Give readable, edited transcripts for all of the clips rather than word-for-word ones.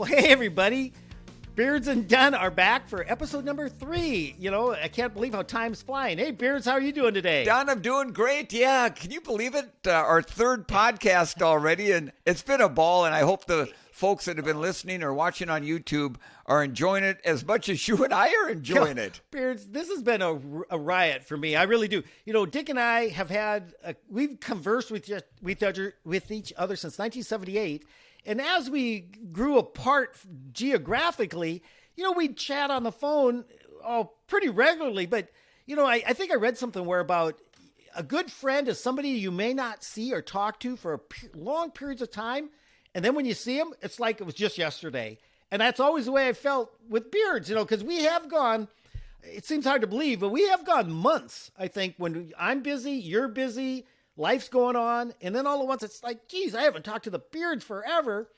Well, hey, everybody. Beards and Dunn are back for episode number 3. You know, I can't believe how time's flying. Hey, Beards, how are you doing today? Don, I'm doing great. Yeah, can you believe it? Our third podcast already, and it's been a ball, and I hope the folks that have been listening or watching on YouTube are enjoying it as much as you and I are enjoying it. Beards, this has been a riot for me. I really do. You know, Dick and I have had, we've conversed with each other since 1978. And as we grew apart geographically, you know, we'd chat on the phone pretty regularly. But, you know, I think I read something where about a good friend is somebody you may not see or talk to for long periods of time. And then when you see them, it's like it was just yesterday. And that's always the way I felt with Beards, you know, because we have gone, it seems hard to believe, but we have gone months, I think, when I'm busy, you're busy, life's going on, and then all at once it's like, geez, I haven't talked to the Beards forever.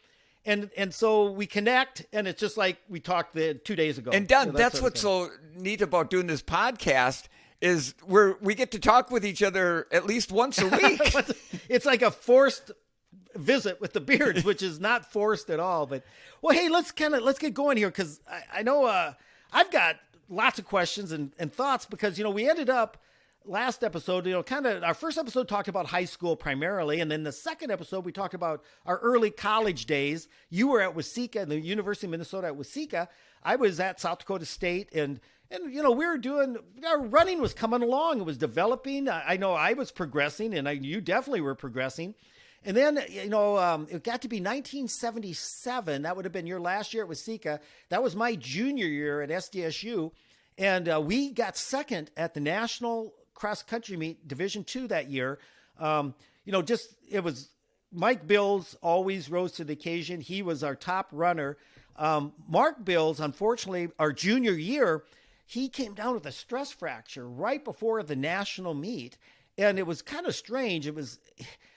And so we connect, and it's just like we talked 2 days ago. And Don, that's what's so neat about doing this podcast is we get to talk with each other at least once a week. It's like a forced visit with the Beards, which is not forced at all. But, well, hey, let's get going here, because I know I've got lots of questions and thoughts, because, you know, we ended up last episode, you know, kind of our first episode talked about high school primarily. And then the second episode, we talked about our early college days. You were at Waseca, the University of Minnesota at Waseca. I was at South Dakota State, and you know, our running was coming along. It was developing. I know I was progressing, and you definitely were progressing. And then, you know, it got to be 1977. That would have been your last year at Waseca. That was my junior year at SDSU. And we got second at the national cross-country meet, Division II that year. You know, it was Mike Bills always rose to the occasion. He was our top runner. Mark Bills, unfortunately, our junior year, he came down with a stress fracture right before the national meet. And it was kind of strange.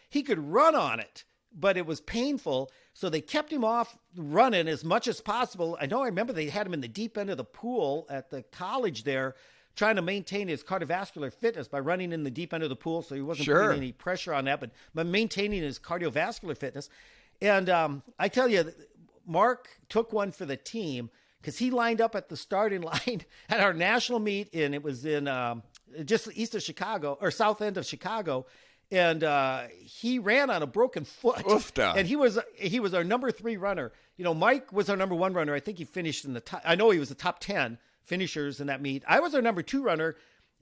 He could run on it, but it was painful. So they kept him off running as much as possible. I remember they had him in the deep end of the pool at the college there, trying to maintain his cardiovascular fitness by running in the deep end of the pool. So he wasn't putting any pressure on that, but maintaining his cardiovascular fitness. And I tell you, Mark took one for the team, because he lined up at the starting line at our national meet, and it was in just east of Chicago, or south end of Chicago. And he ran on a broken foot. Oofda. And he was our number 3 runner. You know, Mike was our number 1 runner. I think he finished in the top. I know he was the top 10 finishers in that meet. I was our number 2 runner.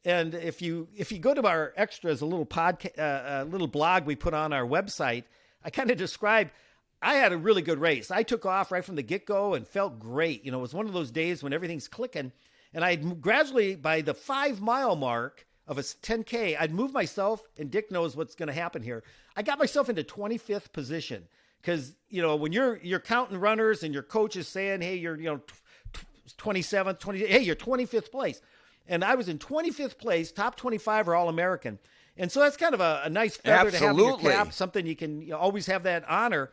And if you go to our extras, a little little blog we put on our website, I kind of described, I had a really good race. I took off right from the get-go and felt great. You know, it was one of those days when everything's clicking. And I gradually, by the 5-mile mark of a 10K, I'd move myself, and Dick knows what's going to happen here. I got myself into 25th position, because, you know, when you're counting runners and your coach is saying, hey, you're, you know, 27th, 20, hey, you're 25th place. And I was in 25th place, top 25 or All-American. And so that's kind of a nice feather to have in your cap, something you can always have that honor.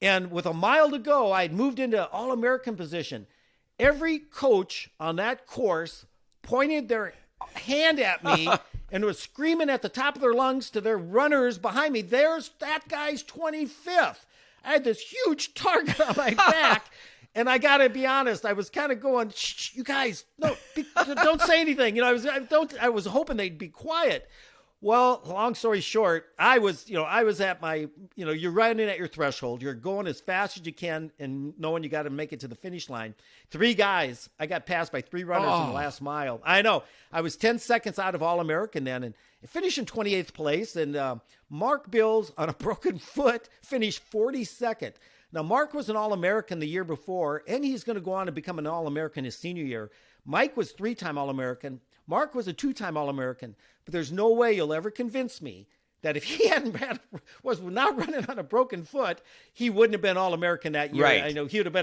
And with a mile to go, I'd moved into All-American position. Every coach on that course pointed their hand at me and was screaming at the top of their lungs to their runners behind me, there's that guy's 25th. I had this huge target on my back, and I got to be honest, I was kind of going, shh, you guys, no, don't say anything. You know, I was hoping they'd be quiet. Well, long story short, I was at my, you know, you're running at your threshold. You're going as fast as you can and knowing you got to make it to the finish line. 3 guys, I got passed by 3 runners in the last mile. I know. I was 10 seconds out of All-American then, and finished in 28th place. And Mark Bills, on a broken foot, finished 42nd. Now, Mark was an All-American the year before, and he's going to go on to become an All-American his senior year. Mike was 3-time All-American. Mark was a 2-time All-American, but there's no way you'll ever convince me that if he was not running on a broken foot, he wouldn't have been All-American that year. Right. I know he would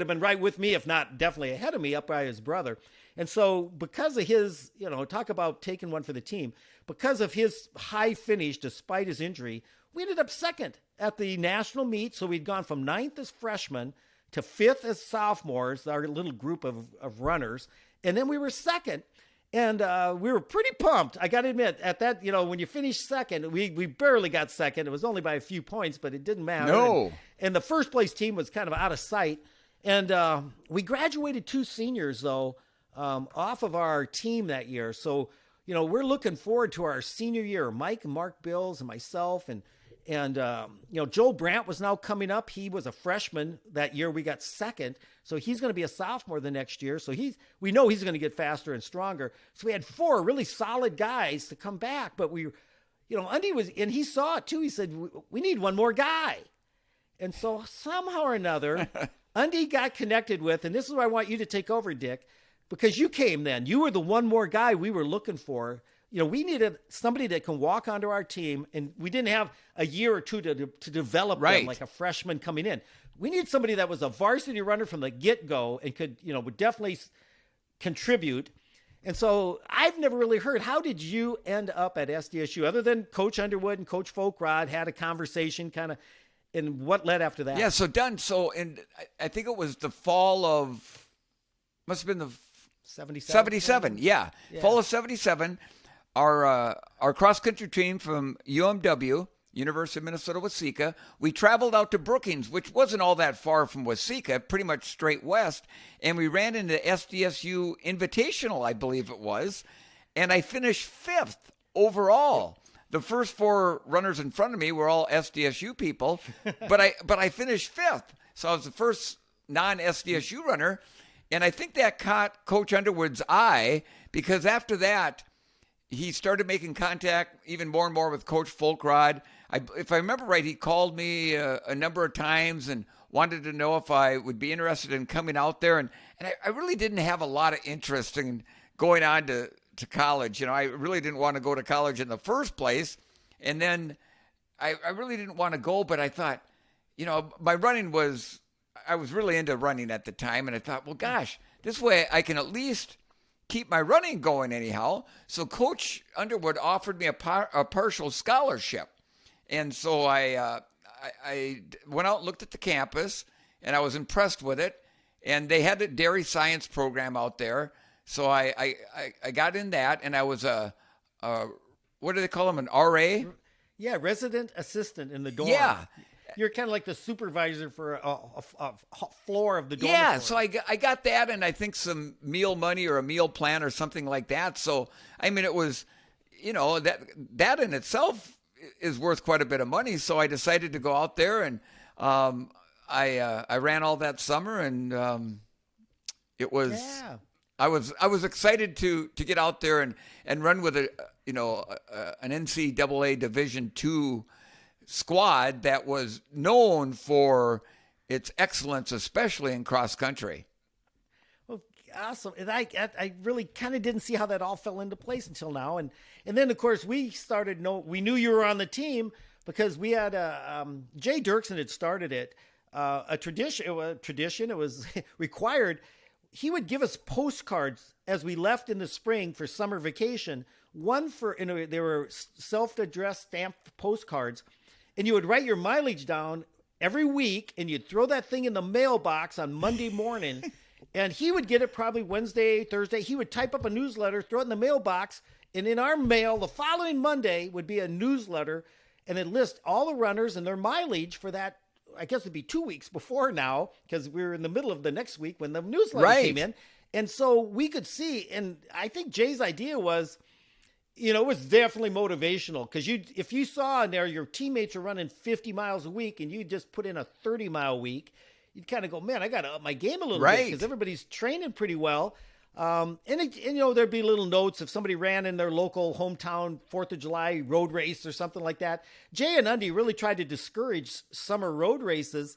have been right with me, if not definitely ahead of me, up by his brother. And so because of his, you know, talk about taking one for the team, because of his high finish despite his injury, we ended up second at the national meet. So we'd gone from 9th as freshmen to 5th as sophomores, our little group of runners. And then we were second. And we were pretty pumped. I got to admit, at that, you know, when you finish second, we barely got second. It was only by a few points, but it didn't matter. No. And the first place team was kind of out of sight. And we graduated 2 seniors, though, off of our team that year. So, we're looking forward to our senior year. Mike and Mark Bills and myself and Joel Brandt was now coming up. He was a freshman that year. We got second. So he's going to be a sophomore the next year. So we know he's going to get faster and stronger. So we had 4 really solid guys to come back. But Undy and he saw it too. He said, we need one more guy. And so somehow or another, Undy got connected with, and this is where I want you to take over, Dick, because you came then. You were the one more guy we were looking for. We needed somebody that can walk onto our team, and we didn't have a year or two to develop them like a freshman coming in. We needed somebody that was a varsity runner from the get-go and could, would definitely contribute. And so I've never really heard, how did you end up at SDSU, other than Coach Underwood and Coach Folkrod had a conversation kind of, and what led after that? Yeah, I think it was the fall of, must have been the 77. Yeah. Fall of 77. Our cross-country team from UMW, University of Minnesota Waseca, we traveled out to Brookings, which wasn't all that far from Waseca, pretty much straight west, and we ran into SDSU Invitational, I believe it was, and I finished 5th overall. The first 4 runners in front of me were all SDSU people, but I finished 5th, so I was the first non-SDSU runner, and I think that caught Coach Underwood's eye, because after that, he started making contact even more and more with Coach Folkrod. If I remember right, he called me a number of times and wanted to know if I would be interested in coming out there. And I really didn't have a lot of interest in going on to college. I really didn't want to go to college in the first place. And then I really didn't want to go, but I thought, my running I was really into running at the time. And I thought, well, gosh, this way I can at least keep my running going anyhow. So Coach Underwood offered me a partial scholarship. And so I went out and looked at the campus, and I was impressed with it. And they had a dairy science program out there. So I got in that, and I was what do they call them, an RA? Yeah, resident assistant in the dorm. Yeah. You're kind of like the supervisor for a floor of the dorm. Yeah, so I got that, and I think some meal money or a meal plan or something like that. So, I mean, it was, that in itself is worth quite a bit of money. So I decided to go out there, and I ran all that summer, and it was. Yeah. I was excited to get out there and run with an NCAA Division II squad that was known for its excellence, especially in cross country. Well, awesome. And I really kind of didn't see how that all fell into place until now. And then of course we knew you were on the team because we had Jay Dirksen had started it, a tradition. It was required. He would give us postcards as we left in the spring for summer vacation. One they were self-addressed stamped postcards. And you would write your mileage down every week, and you'd throw that thing in the mailbox on Monday morning, and he would get it probably Wednesday, Thursday. He would type up a newsletter, throw it in the mailbox, and in our mail the following Monday would be a newsletter, and it'd list all the runners and their mileage for that. I guess it'd be 2 weeks before now, because we were in the middle of the next week when the newsletter came in. And so we could see, and I think Jay's idea was, it was definitely motivational, because if you saw in there your teammates are running 50 miles a week and you just put in a 30-mile week, you'd kind of go, man, I got to up my game a little bit, because everybody's training pretty well. And there'd be little notes if somebody ran in their local hometown 4th of July road race or something like that. Jay and Undy really tried to discourage summer road races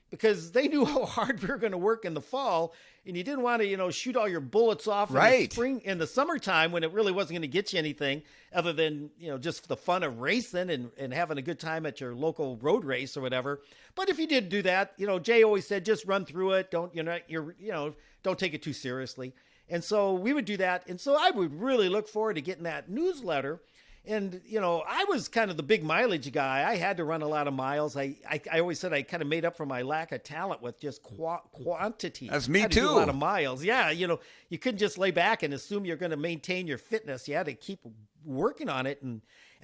because they knew how hard we were going to work in the fall, and you didn't want to, shoot all your bullets off in the summertime when it really wasn't going to get you anything other than, just the fun of racing and having a good time at your local road race or whatever. But if you did do that, Jay always said, just run through it. Don't take it too seriously. And so we would do that. And so I would really look forward to getting that newsletter. And, I was kind of the big mileage guy. I had to run a lot of miles. I always said I kind of made up for my lack of talent with just quantity. That's me I had to too. do a lot of miles. Yeah. You couldn't just lay back and assume you're going to maintain your fitness. You had to keep working on it. And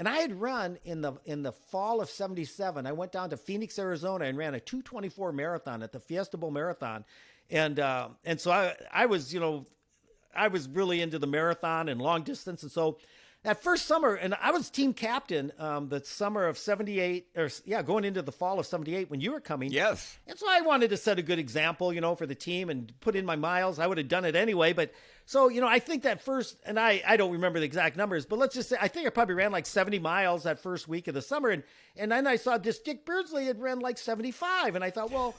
I had run in the fall of 77. I went down to Phoenix, Arizona and ran a 2:24 marathon at the Fiesta Bowl Marathon. And so I was, I was really into the marathon and long distance. And so that first summer, and I was team captain the summer of 78, going into the fall of 78 when you were coming. Yes. And so I wanted to set a good example, for the team and put in my miles. I would have done it anyway. But so, I think that first, and I don't remember the exact numbers, but let's just say, I think I probably ran like 70 miles that first week of the summer. And then I saw this Dick Beardsley had ran like 75. And I thought, well,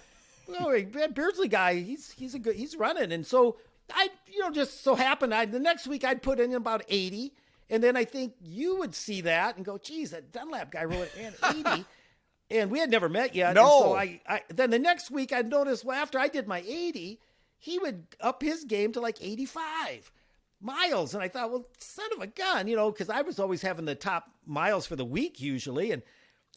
that Beardsley guy, he's running. And so I, just so happened, the next week I'd put in about 80. And then I think you would see that and go, geez, that Dunlap guy ran 80. And we had never met yet. No. And so then the next week I'd notice, well, after I did my 80, he would up his game to like 85 miles. And I thought, well, son of a gun, because I was always having the top miles for the week usually. And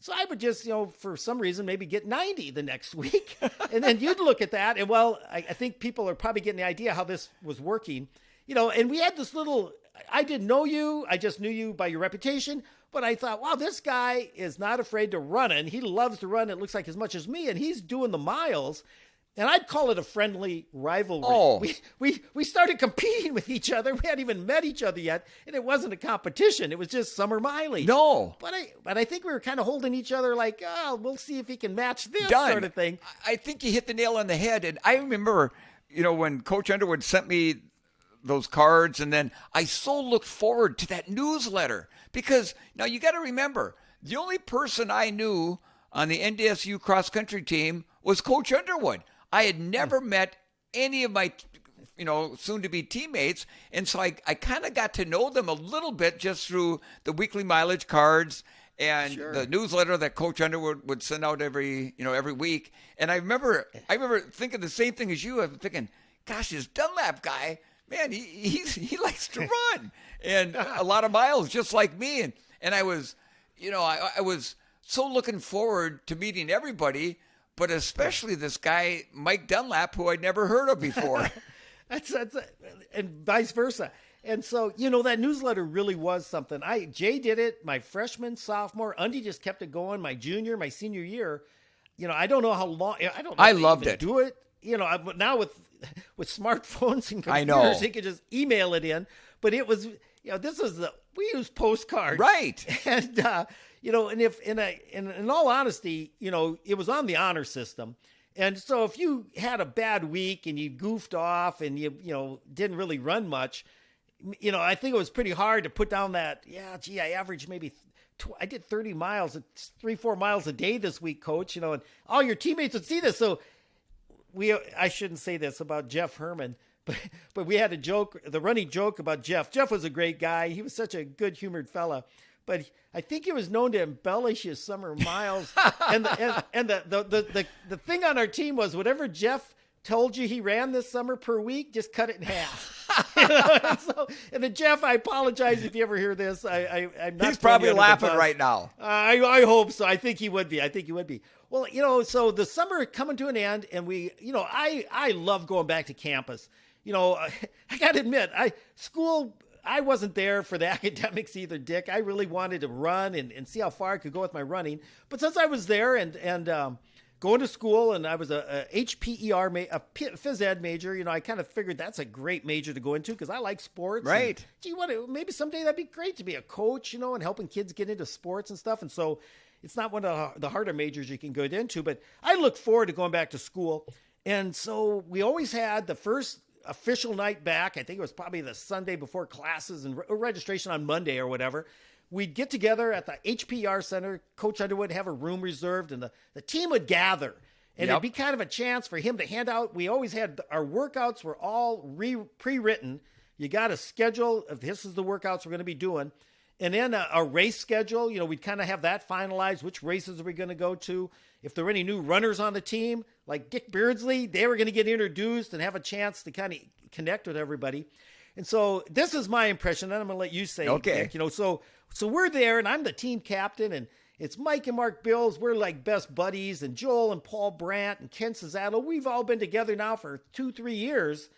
so I would just, for some reason, maybe get 90 the next week. And then you'd look at that. And well, I think people are probably getting the idea how this was working, and we had this little, I didn't know you. I just knew you by your reputation. But I thought, wow, this guy is not afraid to run. And he loves to run, it looks like, as much as me. And he's doing the miles. And I'd call it a friendly rivalry. Oh. We started competing with each other. We hadn't even met each other yet. And it wasn't a competition. It was just summer mileage. No. But I think we were kind of holding each other like, oh, we'll see if he can match this Done. sort of thing. I think you hit the nail on the head. And I remember, when Coach Underwood sent me those cards, and then I so looked forward to that newsletter, because now you got to remember, the only person I knew on the NDSU cross country team was Coach Underwood. I had never met any of my, soon to be teammates. And so I kind of got to know them a little bit just through the weekly mileage cards and the newsletter that Coach Underwood would send out every week. And I remember thinking the same thing as you. I'm thinking, gosh, this Dunlap guy, man, he likes to run and a lot of miles just like me. And I was, I was so looking forward to meeting everybody, but especially this guy, Mike Dunlap, who I'd never heard of before. that's and vice versa. And so, that newsletter really was something. Jay did it my freshman, sophomore. Undy just kept it going my junior, my senior year. I don't know how long. I loved it. Do it. But now with smartphones and computers, I know. you could just email it in. But it was, this was we used postcards, Right? And and if in all honesty, it was on the honor system. And so if you had a bad week and you goofed off and you didn't really run much, I think it was pretty hard to put down that, I averaged maybe I did 30 miles, 3-4 miles a day this week, coach, and all your teammates would see this. So I shouldn't say this about Jeff Herman, but we had the running joke about Jeff. Jeff was a great guy. He was such a good humored fella. But I think he was known to embellish his summer miles. and the thing on our team was whatever Jeff told you he ran this summer per week, just cut it in half. And then Jeff, I apologize if you ever hear this. I'm not. He's probably laughing right now. I hope so. I think he would be. Well, so the summer coming to an end, and I love going back to campus. I got to admit, I wasn't there for the academics either, Dick. I really wanted to run and see how far I could go with my running. But since I was there and going to school, and I was a HPER, a phys ed major, I kind of figured that's a great major to go into because I like sports. Right. And, maybe someday that'd be great to be a coach, and helping kids get into sports and stuff. And so it's not one of the harder majors you can go into, but I look forward to going back to school. And so we always had the first official night back. I think it was probably the Sunday before classes and registration on Monday or whatever. We'd get together at the HPR Center. Coach Underwood would have a room reserved, and the team would gather. And it'd be kind of a chance for him to hand out. We always had our workouts were all pre-written. You got a schedule of this is the workouts we're going to be doing. And then a race schedule, we'd kind of have that finalized. Which races are we going to go to? If there were any new runners on the team, like Dick Beardsley, they were going to get introduced and have a chance to kind of connect with everybody. And so this is my impression, and I'm going to let you say, okay. Dick, so So we're there, and I'm the team captain, and it's Mike and Mark Bills. We're like best buddies, and Joel and Paul Brandt and Ken Cesato. We've all been together now for 2-3 years.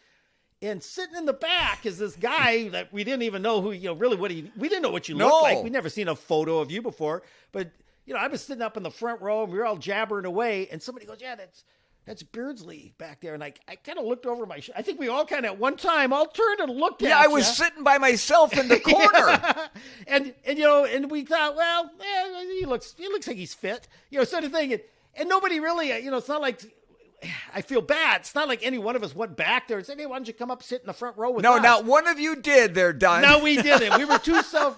And sitting in the back is this guy that we didn't even know who, really we didn't know what you looked like. We'd never seen a photo of you before. But, I was sitting up in the front row, and we were all jabbering away, and somebody goes, yeah, that's Beardsley back there. And I kind of looked over my I think we all kind of at one time all turned and looked at you. Yeah, I was sitting by myself in the corner. and we thought, well, he looks like he's fit, sort of thing. And nobody really, it's not like, I feel bad. It's not like any one of us went back there and said, hey, why don't you come up sit in the front row with us? No, not one of you did there, Don. No, we didn't. We were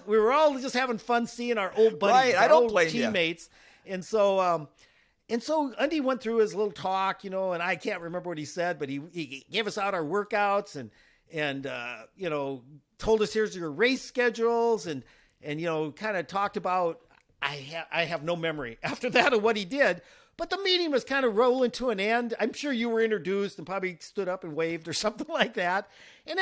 we were all just having fun seeing our old buddies, right, I don't old blame teammates. You. And so Undy went through his little talk, and I can't remember what he said, but he gave us out our workouts and told us here's your race schedules and kind of talked about, I have no memory after that of what he did. But the meeting was kind of rolling to an end. I'm sure you were introduced and probably stood up and waved or something like that. And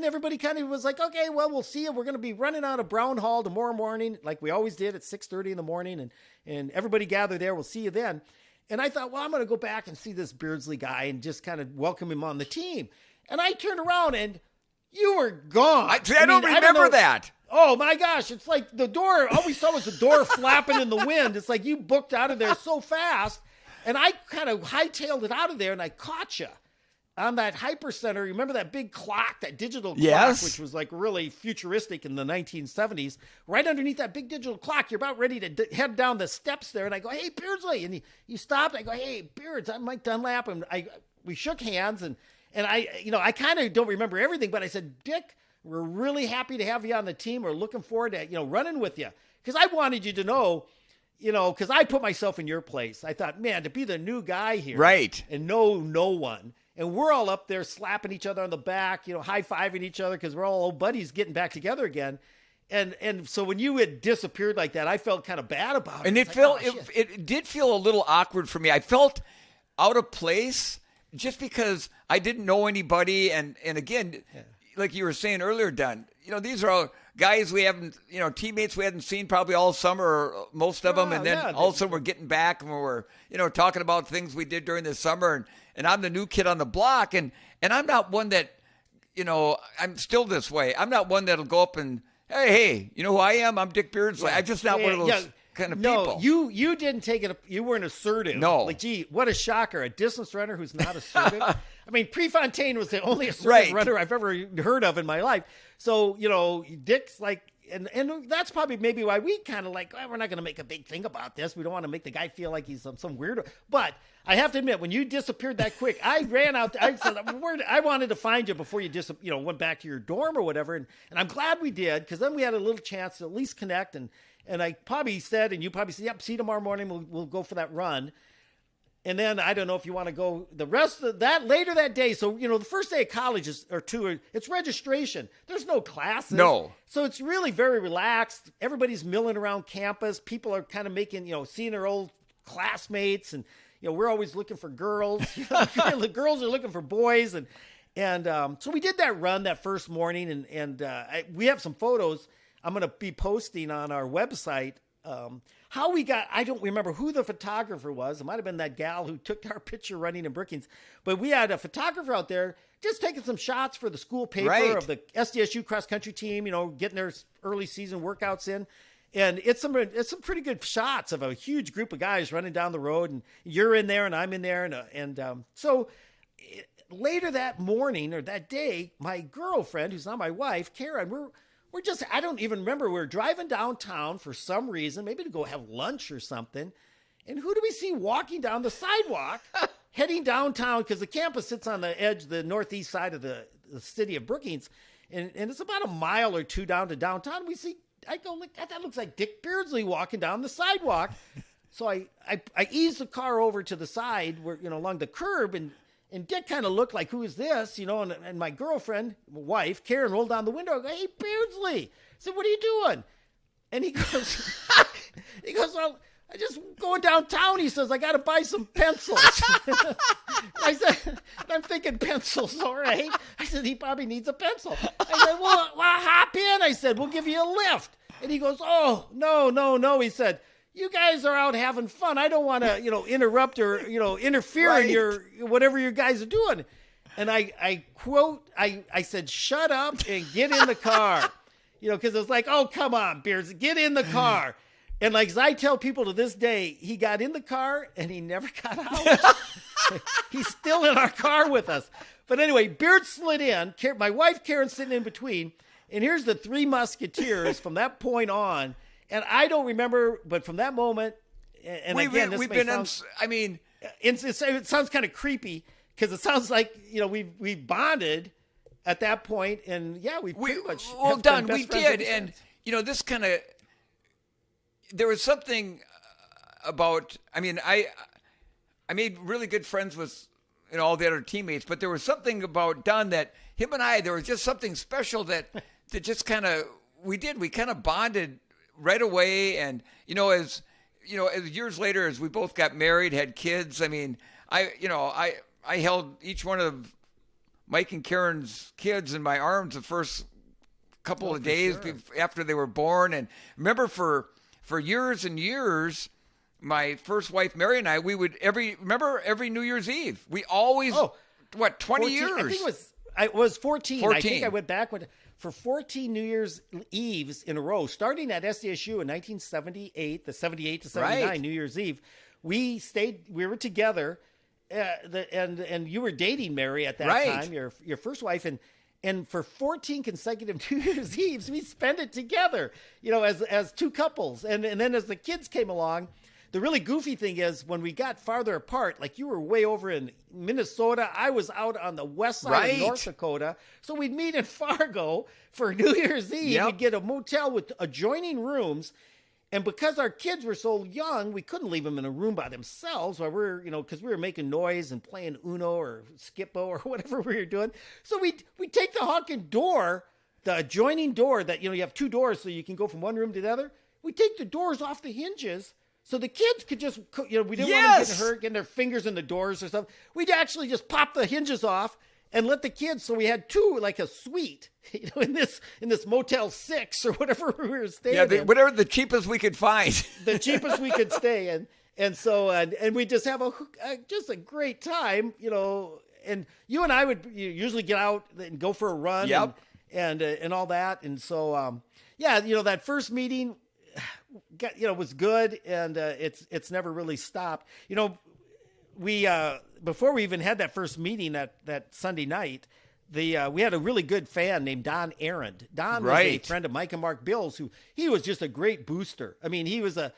everybody kind of was like, okay, well, we'll see you. We're going to be running out of Brown Hall tomorrow morning, like we always did at 6:30 in the morning. And everybody gathered there. We'll see you then. And I thought, well, I'm going to go back and see this Beardsley guy and just kind of welcome him on the team. And I turned around and you were gone. I don't remember that. Oh my gosh, it's like the door, all we saw was the door flapping in the wind. It's like you booked out of there so fast. And I kind of hightailed it out of there and I caught you on that Hyper Center. Remember that big clock, that digital clock, which was like really futuristic in the 1970s. Right underneath that big digital clock, you're about ready to head down the steps there. And I go, hey, Beardsley. And you stopped. I go, hey, Beards, I'm Mike Dunlap. And we shook hands. And I kind of don't remember everything, but I said, Dick, we're really happy to have you on the team. We're looking forward to, running with you. Because I wanted you to know, because I put myself in your place. I thought, man, to be the new guy here. Right. And know no one. And we're all up there slapping each other on the back, high-fiving each other because we're all old buddies getting back together again. And so when you had disappeared like that, I felt kind of bad about it. And it did feel a little awkward for me. I felt out of place just because I didn't know anybody. And again, like you were saying earlier, Don, these are all guys we haven't, teammates we hadn't seen probably all summer, or most of them. And then all of a sudden we're getting back and we're, talking about things we did during the summer. And I'm the new kid on the block. And I'm not one that, I'm still this way. I'm not one that'll go up and, hey, you know who I am? I'm Dick Beardsley. I'm just not one of those kind of people. No, you didn't take it. You weren't assertive. No. Like, gee, what a shocker. A distance runner who's not assertive. I mean, Prefontaine was the only assertive runner I've ever heard of in my life. So, Dick's like, and that's probably maybe why we kind of like, we're not going to make a big thing about this. We don't want to make the guy feel like he's some weirdo. But I have to admit, when you disappeared that quick, I ran out. I said, I wanted to find you before you went back to your dorm or whatever. And I'm glad we did, because then we had a little chance to at least connect. And I probably said, and you probably said, yep, see you tomorrow morning. We'll go for that run. And then I don't know if you want to go the rest of that later that day. So, the first day of college it's registration. There's no classes. No. So it's really very relaxed. Everybody's milling around campus. People are kind of making, seeing their old classmates. And, we're always looking for girls. The girls are looking for boys. And so we did that run that first morning. And we have some photos I'm going to be posting on our website. How we got, I don't remember who the photographer was. It might have been that gal who took our picture running in Brookings. But we had a photographer out there just taking some shots for the school paper of the SDSU cross country team, getting their early season workouts in. And it's some pretty good shots of a huge group of guys running down the road. And you're in there and I'm in there. So later that morning or that day, my girlfriend, who's not my wife, Karen, we're just, I don't even remember. We were driving downtown for some reason, maybe to go have lunch or something. And who do we see walking down the sidewalk, heading downtown? Because the campus sits on the edge, the northeast side of the city of Brookings. And it's about a mile or two down to downtown. I go, look, that looks like Dick Beardsley walking down the sidewalk. So I eased the car over to the side where, along the curb, and Dick kind of looked like, who is this? And my girlfriend, my wife, Karen, rolled down the window. I go, hey, Beardsley. I said, what are you doing? And he goes, well, I just going downtown. He says, I got to buy some pencils. I said, I'm thinking pencils, all right. I said, he probably needs a pencil. I said, well, hop in. I said, we'll give you a lift. And he goes, oh, no, no, no. He said, you guys are out having fun. I don't want to, interrupt or, interfere in your, whatever you guys are doing. And I said, shut up and get in the car. Because it's like, oh, come on, Beards, get in the car. And like, as I tell people to this day, he got in the car and he never got out. He's still in our car with us. But anyway, Beard slid in. My wife, Karen's sitting in between. And here's the Three Musketeers from that point on. And I don't remember, but from that moment, and it sounds kind of creepy because it sounds like, we bonded at that point. And yeah, we pretty much have been best friends ever since. And, this kind of, there was something about, I made really good friends with, all the other teammates, but there was something about Dunn that him and I, there was just something special that just kind of, we kind of bonded right away. And, as years later, as we both got married, had kids, I held each one of Mike and Karen's kids in my arms the first couple of days after they were born. And remember for years and years, my first wife, Mary, and I, we would every New Year's Eve, we always, 20 14, years? I think it was 14. 14. I think I went back for 14 New Year's Eves in a row, starting at SDSU in 1978, the 78 to 79 Right. New Year's Eve. We were together, and you were dating Mary at that Right. time, your first wife, and for 14 consecutive New Year's Eves, we spent it together, as two couples. And then as the kids came along, the really goofy thing is when we got farther apart, like you were way over in Minnesota, I was out on the west side of North Dakota. So we'd meet in Fargo for New Year's Eve. Yep. We'd get a motel with adjoining rooms. And because our kids were so young, we couldn't leave them in a room by themselves while because we were making noise and playing Uno or Skippo or whatever we were doing. So we'd take the honking door, the adjoining door that, you have two doors so you can go from one room to the other. We'd take the doors off the hinges so the kids could just, we didn't want them getting hurt, getting their fingers in the doors or something. We'd actually just pop the hinges off and let the kids, so we had two, like a suite, in this Motel 6 or whatever we were staying in. Whatever the cheapest we could find. The cheapest we could stay in. And so, and we just have just a great time, and you and I would usually get out and go for a run and all that. And so, that first meeting, was good, and it's never really stopped. We before we even had that first meeting that Sunday night, we had a really good fan named Don Arend. Don was a friend of Mike and Mark Bills, he was just a great booster. He was a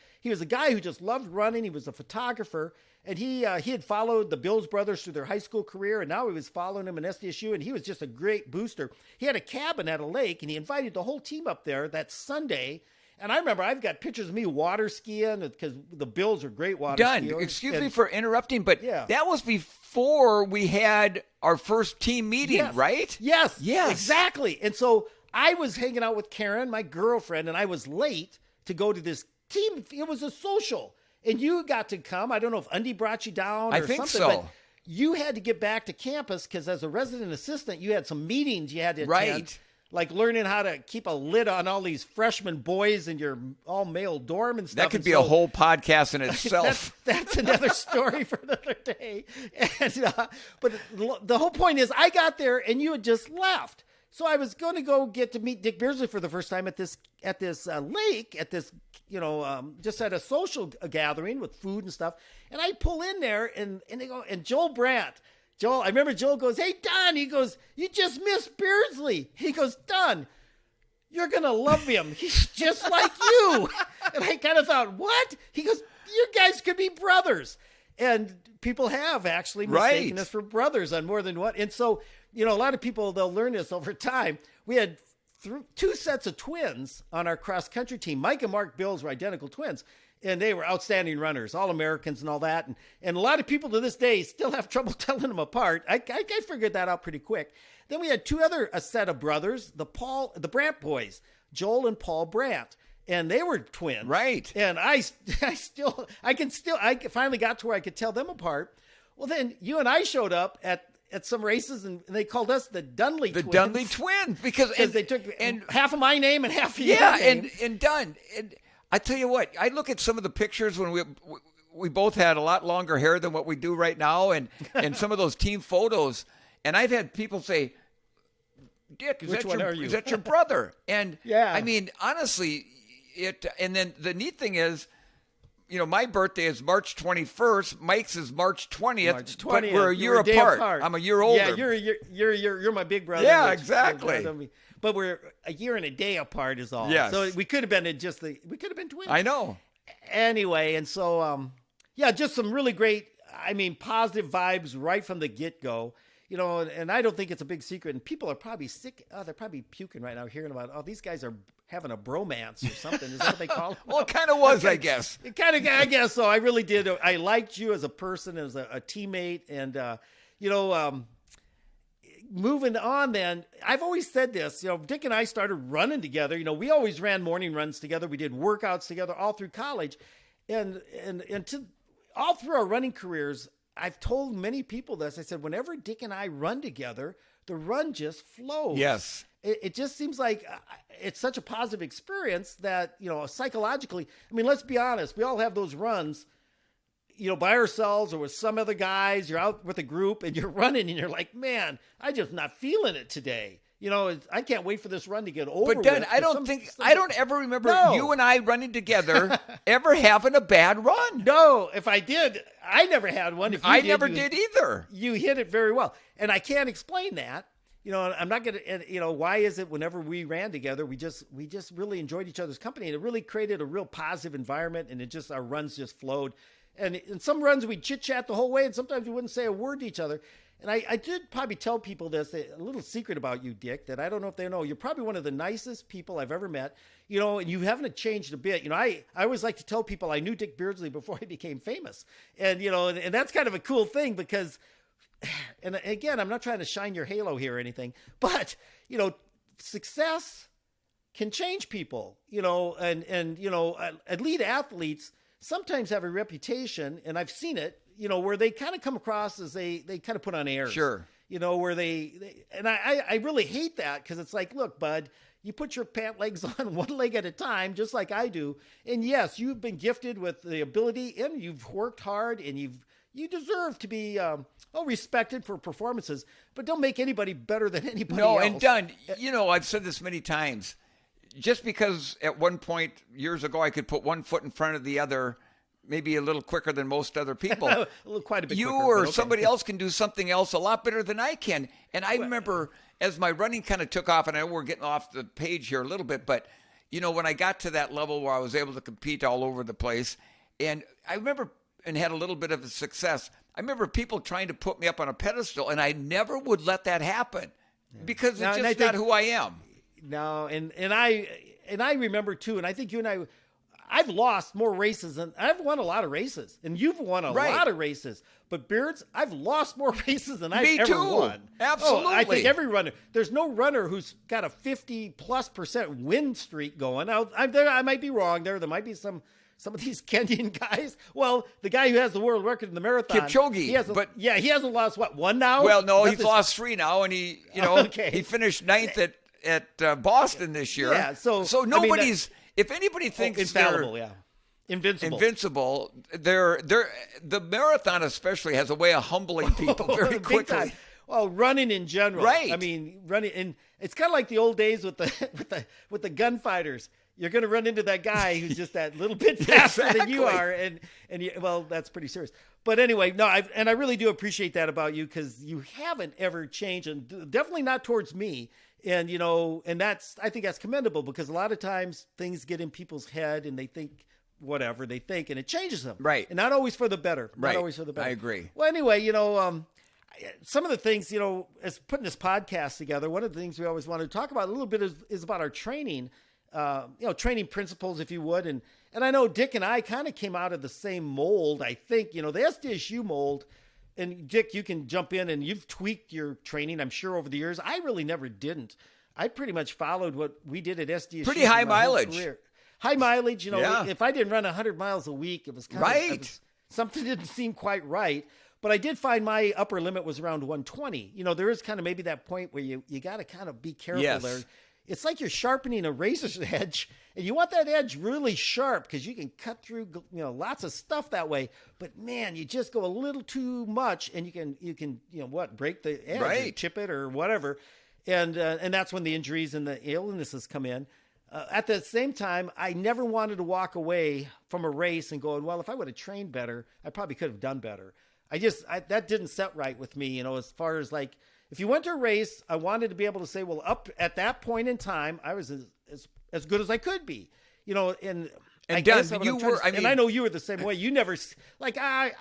guy who just loved running. He was a photographer, and he had followed the Bills brothers through their high school career, and now he was following them in SDSU, and he was just a great booster. He had a cabin at a lake, and he invited the whole team up there that Sunday. And I remember I've got pictures of me water skiing because the Bills are great water skiers. Excuse me for interrupting, but that was before we had our first team meeting, right? Yes, exactly. And so I was hanging out with Karen, my girlfriend, and I was late to go to this team. It was a social, and you got to come. I don't know if Undy brought you down or I think something, so. But you had to get back to campus because as a resident assistant, you had some meetings you had to attend. Like learning how to keep a lid on all these freshman boys in your all-male dorm and stuff. That could be a whole podcast in itself. That's another story for another day. And, but the whole point is I got there and you had just left. So I was going to go get to meet Dick Beardsley for the first time at this lake, at this, just at a social gathering with food and stuff. And I pull in there and they go, and I remember Joel goes, hey, Don, he goes, you just missed Beardsley. He goes, Don, you're going to love him. He's just like you. And I kind of thought, what? He goes, you guys could be brothers. And people have actually mistaken us for brothers on more than one. And so, a lot of people, they'll learn this over time. We had two sets of twins on our cross-country team. Mike and Mark Bills were identical twins. And they were outstanding runners, All-Americans and all that. And a lot of people to this day still have trouble telling them apart. I figured that out pretty quick. Then we had a set of brothers, the Brandt boys, Joel and Paul Brandt. And they were twins. Right. And I finally got to where I could tell them apart. Well, then you and I showed up at at some races, and they called us the Dunley The twins. Dunley twins, because They took half of my name and half of your yeah, name. and Dunn. And I tell you what, I look at some of the pictures when we both had a lot longer hair than what we do right now, and some of those team photos, and I've had people say, Dick, is that your brother? And yeah, I mean, honestly, and then the neat thing is, my birthday is March 21st. Mike's is March 20th. But we're a year apart. I'm a year older. Yeah, you're my big brother. Yeah, exactly. But we're a year and a day apart is all. Yes. So we could have been we could have been twins. I know. Anyway, and so just some really great, positive vibes right from the get-go. And I don't think it's a big secret. And people are probably sick. Oh, they're probably puking right now hearing about, these guys are having a bromance or something. Is that what they call it? Well, it kind of was, I guess. I guess so. I really did. I liked you as a person, as a teammate. And, moving on then, I've always said this, Dick and I started running together. We always ran morning runs together. We did workouts together all through college. And all through our running careers, I've told many people this. I said, whenever Dick and I run together, the run just flows. Yes. It just seems like it's such a positive experience that, psychologically, let's be honest. We all have those runs, by ourselves or with some other guys. You're out with a group and you're running and you're like, man, I'm just not feeling it today. I can't wait for this run to get over. But Dad, I don't ever remember you and I running together ever having a bad run. No, if I did, I never had one. If I never did either. You hit it very well. And I can't explain that. I'm not going to, why is it whenever we ran together, we just really enjoyed each other's company, and it really created a real positive environment, and our runs just flowed. And in some runs we'd chit chat the whole way, and sometimes we wouldn't say a word to each other. And I did probably tell people this, a little secret about you, Dick, that I don't know if they know. You're probably one of the nicest people I've ever met, and you haven't changed a bit. I always like to tell people I knew Dick Beardsley before he became famous. And, and that's kind of a cool thing because, and again, I'm not trying to shine your halo here or anything, but, success can change people, and elite athletes sometimes have a reputation, and I've seen it, where they kind of come across as they kind of put on airs. Sure. Where and I really hate that, because it's like, look, bud, you put your pant legs on one leg at a time, just like I do. And yes, you've been gifted with the ability, and you've worked hard, and you deserve to be respected for performances, but don't make anybody better than anybody else. No, and Dunn, I've said this many times. Just because at one point years ago I could put one foot in front of the other, maybe a little quicker than most other people. Quite a bit you quicker, or okay. somebody else can do something else a lot better than I can. And I remember as my running kind of took off, and I know we're getting off the page here a little bit, but, when I got to that level where I was able to compete all over the place, and I remember and had a little bit of a success, I remember people trying to put me up on a pedestal, and I never would let that happen because it's just not who I am. No, and I remember too, and I think you and I've lost more races than I've won a lot of races, and you've won a lot of races. But Beards, I've lost more races than I've ever won. Absolutely. I think every runner. There's no runner who's got a 50+% win streak going. I might be wrong there. There might be some of these Kenyan guys. Well, the guy who has the world record in the marathon, Kipchoge, he hasn't lost one now. Well, no, he's lost 3 now, and he finished 9th at Boston this year. Yeah, so nobody's. If anybody thinks infallible, they're invincible, they're the marathon especially has a way of humbling people very quickly. Well, running in general, right? Running, and it's kind of like the old days with the gunfighters. You're going to run into that guy who's just that little bit faster than you are, and that's pretty serious. But anyway, no, I really do appreciate that about you, because you haven't ever changed, and definitely not towards me. And, and I think that's commendable, because a lot of times things get in people's head and they think whatever they think, and it changes them. Right. And not always for the better. Right. Not always for the better. I agree. Well, anyway, some of the things, as putting this podcast together, one of the things we always want to talk about a little bit is about our training, training principles, if you would. And I know Dick and I kind of came out of the same mold, I think, the SDSU mold. And Dick, you can jump in, and you've tweaked your training, I'm sure, over the years. I really never didn't. I pretty much followed what we did at SDSU. Pretty high mileage. High mileage, Yeah. if I didn't run 100 miles a week, it was kind of something didn't seem quite right. But I did find my upper limit was around 120. There is kind of maybe that point where you got to kind of be careful there. It's like you're sharpening a razor's edge, and you want that edge really sharp because you can cut through, lots of stuff that way. But man, you just go a little too much, and you can break the edge, or chip it, or whatever, and that's when the injuries and the illnesses come in. At the same time, I never wanted to walk away from a race and going, well, if I would have trained better, I probably could have done better. That didn't set right with me, as far as like, if you went to a race, I wanted to be able to say, well, up at that point in time, I was as good as I could be, and I guess Dunn, you were, and I know you were the same way. You never like, I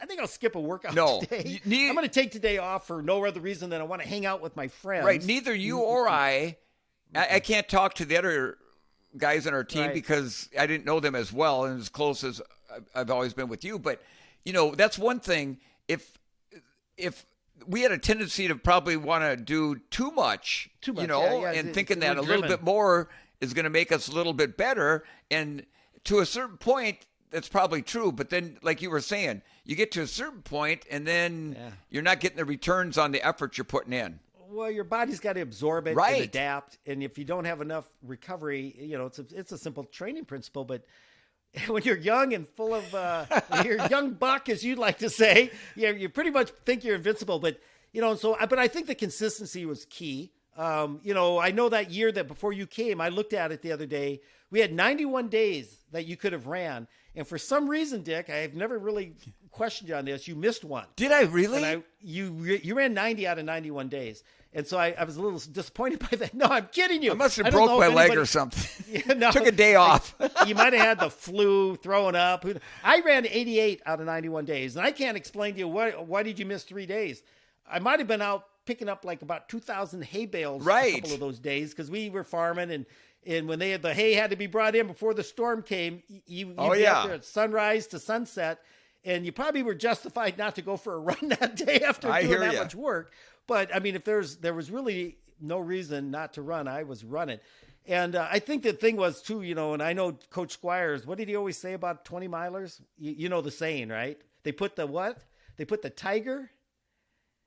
think I'll skip a workout today. I'm going to take today off for no other reason than I want to hang out with my friends. Right. Neither you or I can't talk to the other guys on our team because I didn't know them as well and as close as I've always been with you. But, that's one thing. If we had a tendency to probably want to do too much, and thinking that a little bit more is going to make us a little bit better. And to a certain point, that's probably true. But then, like you were saying, you get to a certain point and then you're not getting the returns on the effort you're putting in. Well, your body's got to absorb it and adapt. And if you don't have enough recovery, it's a simple training principle. But when you're young and full of, you're a young buck, as you'd like to say, you pretty much think you're invincible. But, but I think the consistency was key. I know that year that before you came, I looked at it the other day. We had 91 days that you could have ran. And for some reason, Dick, I've never really questioned you on this. You missed one. Did I really? And you ran 90 out of 91 days. And so I was a little disappointed by that. No, I'm kidding you. I must have broke my leg or something. Took a day off. You might have had the flu, throwing up. I ran 88 out of 91 days. And I can't explain to you why did you miss 3 days. I might have been out picking up like about 2,000 hay bales a couple of those days because we were farming and when the hay had to be brought in before the storm came, you'd be out there at sunrise to sunset, and you probably were justified not to go for a run that day after doing that much work. But I mean, if there was really no reason not to run, I was running. And I think the thing was too, and I know Coach Squires, what did he always say about 20 milers? You know the saying, right? They put the what? They put the tiger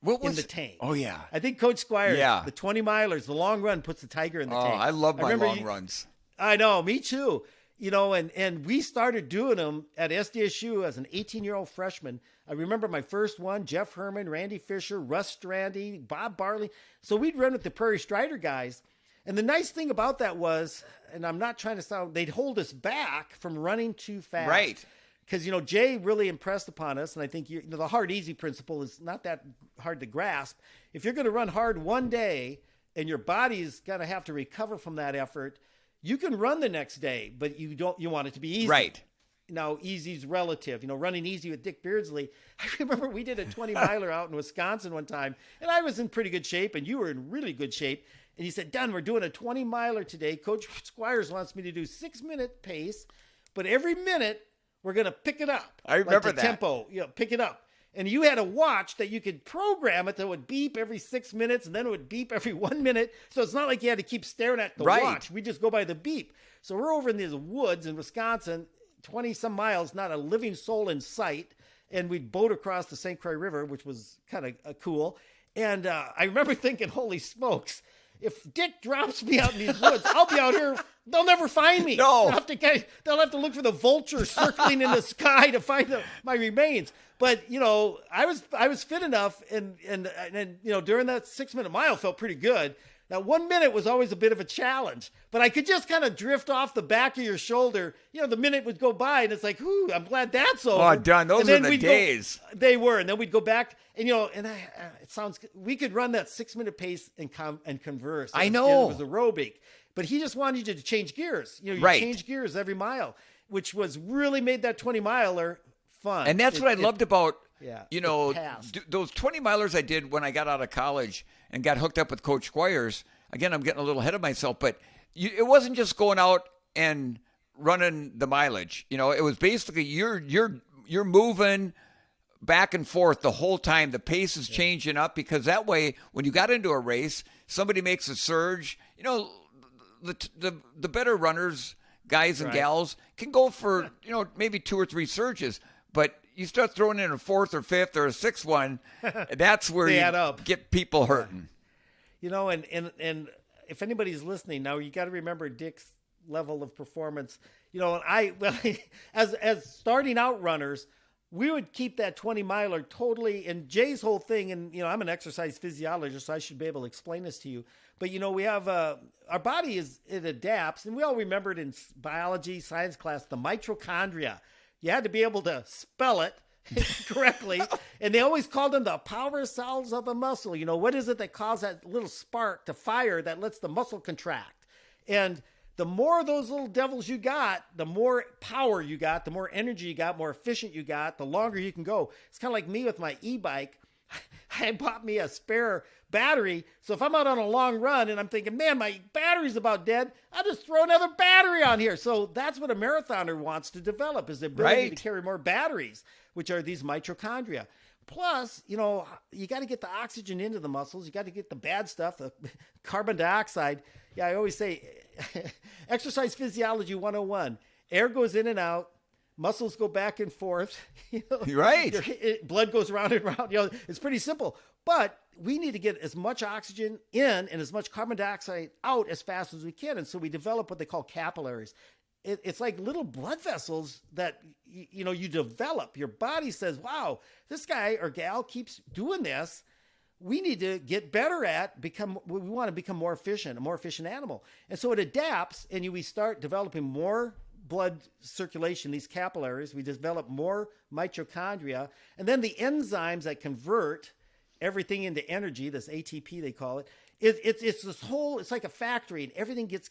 in the tank. Oh, yeah. I think Coach Squires, the 20 milers, the long run puts the tiger in the tank. Oh, I love my long runs. I know, me too. And we started doing them at SDSU as an 18-year-old freshman. I remember my first one, Jeff Herman, Randy Fisher, Russ Strandy, Bob Barley. So we'd run with the Prairie Strider guys. And the nice thing about that was, and I'm not trying to sound, they'd hold us back from running too fast. Right. Because, Jay really impressed upon us. And I think the hard, easy principle is not that hard to grasp. If you're going to run hard one day and your body's going to have to recover from that effort, you can run the next day, but you want it to be easy. Right. Now, easy's relative. Running easy with Dick Beardsley. I remember we did a 20-miler out in Wisconsin one time, and I was in pretty good shape, and you were in really good shape. And he said, Dunn, we're doing a 20-miler today. Coach Squires wants me to do 6-minute pace, but every minute we're going to pick it up. I remember that. Tempo, pick it up. And you had a watch that you could program it that would beep every 6 minutes, and then it would beep every 1 minute. So it's not like you had to keep staring at the watch. We just go by the beep. So we're over in these woods in Wisconsin, 20-some miles, not a living soul in sight. And we'd boat across the St. Croix River, which was kind of cool. And I remember thinking, holy smokes, if Dick drops me out in these woods, I'll be out here. They'll never find me. No. They'll have to look for the vulture circling in the sky to find my remains. But, I was fit enough. And during that 6-minute mile felt pretty good. Now, 1 minute was always a bit of a challenge, but I could just kind of drift off the back of your shoulder. The minute would go by and it's like, ooh, I'm glad that's over. Oh, Don, those are the days. They were. And then we'd go back and, we could run that 6-minute pace and converse. I know. It was aerobic, but he just wanted you to change gears. You change gears every mile, which was really made that 20-miler fun. And that's what I loved about, those 20-milers I did when I got out of college and got hooked up with Coach Squires. Again, I'm getting a little ahead of myself, but it wasn't just going out and running the mileage. It was basically you're moving back and forth the whole time. The pace is changing up because that way, when you got into a race, somebody makes a surge. The better runners, guys and gals, can go for maybe 2 or 3 surges. but you start throwing in a fourth or fifth or a sixth one, that's where They you add up. get people hurting. And if anybody's listening now, you got to remember Dick's level of performance. And as starting out runners, we would keep that 20 miler totally. And Jay's whole thing, and I'm an exercise physiologist, so I should be able to explain this to you. But we have our body it adapts, and we all remembered in biology science class the mitochondria. You had to be able to spell it correctly, and they always called them the power cells of the muscle. What is it that causes that little spark to fire that lets the muscle contract? And the more of those little devils you got, the more power you got, the more energy you got, more efficient you got, the longer you can go. It's kind of like me with my e-bike. I bought me a spare battery. So if I'm out on a long run and I'm thinking, man, my battery's about dead, I'll just throw another battery on here. So that's what a marathoner wants to develop, is the ability to carry more batteries, which are these mitochondria. Plus, you got to get the oxygen into the muscles. You got to get the bad stuff, the carbon dioxide. Yeah, I always say exercise physiology 101. Air goes in and out. Muscles go back and forth. Right. Blood goes round and round. It's pretty simple. But we need to get as much oxygen in and as much carbon dioxide out as fast as we can. And so we develop what they call capillaries. It's like little blood vessels that, you develop. Your body says, wow, this guy or gal keeps doing this. We need to get better at we want to become more efficient, a more efficient animal. And so it adapts, and we start developing more blood circulation, these capillaries. We develop more mitochondria, and then the enzymes that convert everything into energy, this ATP they call it. It's this whole, it's like a factory, and everything gets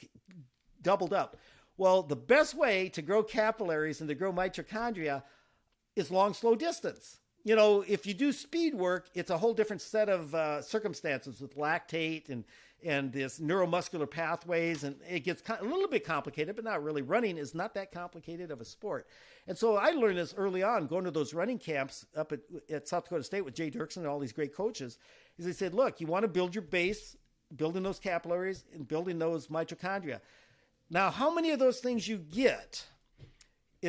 doubled up. Well, the best way to grow capillaries and to grow mitochondria is long, slow distance. If you do speed work, it's a whole different set of circumstances with lactate and this neuromuscular pathways, and it gets a little bit complicated, but not really. Running is not that complicated of a sport. And so I learned this early on, going to those running camps up at South Dakota State with Jay Dirksen and all these great coaches, is they said, look, you want to build your base, building those capillaries and building those mitochondria. Now, how many of those things you get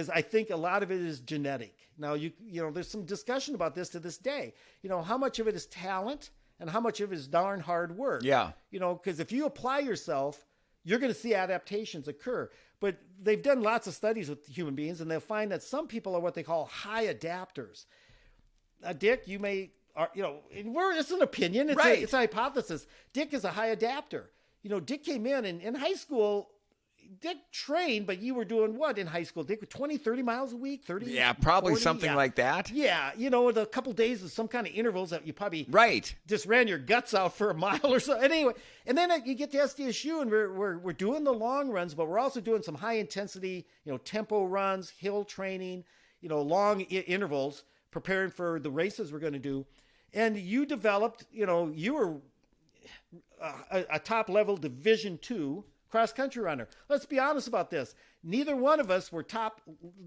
I think a lot of it is genetic. Now, there's some discussion about this to this day. How much of it is talent and how much of it is darn hard work? Yeah. Because if you apply yourself, you're going to see adaptations occur. But they've done lots of studies with human beings, and they'll find that some people are what they call high adapters. Dick, it's an opinion. It's a hypothesis. Dick is a high adapter. Dick came in high school. Dick trained, but you were doing what in high school, Dick? 20, 30 miles a week? 30? Yeah, probably 40? something like that. Yeah, with a couple days of some kind of intervals that you probably just ran your guts out for a mile or so. Anyway, and then you get to SDSU, and we're doing the long runs, but we're also doing some high intensity, tempo runs, hill training, long intervals, preparing for the races we're going to do. And you developed, you were a top level Division II cross-country runner. Let's be honest about this. Neither one of us were top